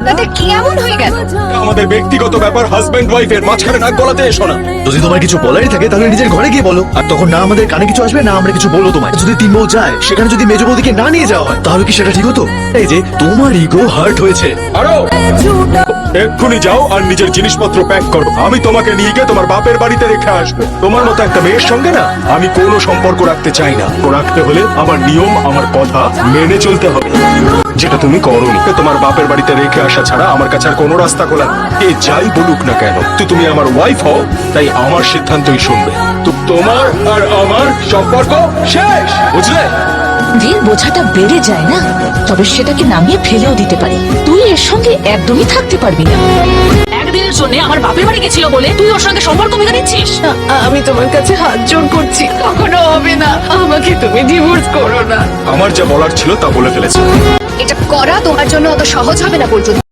তাতে কি এমন হয়ে গেল? আমাদের ব্যক্তিগত ব্যাপার, হাজবেন্ড ওয়াইফের মাঝখানে নাক গলাতে এসো না। যদি তোমার কিছু বলারই থাকে তাহলে নিজের ঘরে গিয়ে বলো, আর তখন না আমাদের কানে কিছু আসবে না আমরা কিছু বলবো তোমায়। যদি তিন বউ যায় সেখানে যদি মেজ বৌদিকে না নিয়ে যাওয়া হয় তাহলে কি সেটা ঠিক হতো? এই যে তোমার ইগো হার্ট হয়েছে। আরো এক্ষুনি যাও আর নিজের জিনিসপত্র প্যাক করো। আমি তোমাকে নিয়ে গিয়ে তোমার বাপের বাড়িতে রেখে আসবো। তোমার মতো একটা মেয়ের সঙ্গে না আমি কোনো সম্পর্ক রাখতে চাই না। তো রাখতে হলে আমার নিয়ম, আমার কথা মেনে চলতে হবে, যেটা তুমি করোনি। তোমার বাপের বাড়িতে রেখে আসা ছাড়া আমার কাছে আর কোনো রাস্তা খোলা নেই। এ যাই বলুক না কেন, তো তুমি আমার ওয়াইফ হও, তাই আমার সিদ্ধান্তই শুনবে। তো তোমার আর আমার সম্পর্ক শেষ, বুঝলে? বিয়ের বোঝাটা বেড়ে যায় না, তবে সেটাকে নামিয়ে ফেলেও দিতে পারি। তুই এর সঙ্গে একদমই থাকতে পারবি না। একদিনের জন্য আমার বাপের বাড়ি গেছিল বলে তুই ওর সঙ্গে সম্পর্ক ভেঙে দিচ্ছিস? আমি তোমার কাছে হাত জোড় করছি, কখনো হবে না। আমাকে তুমি ডিভোর্স করো না। আমার যা বলার ছিল তা বলে ফেলেছি। এটা করা তোমার জন্য অত সহজ হবে না বলছো।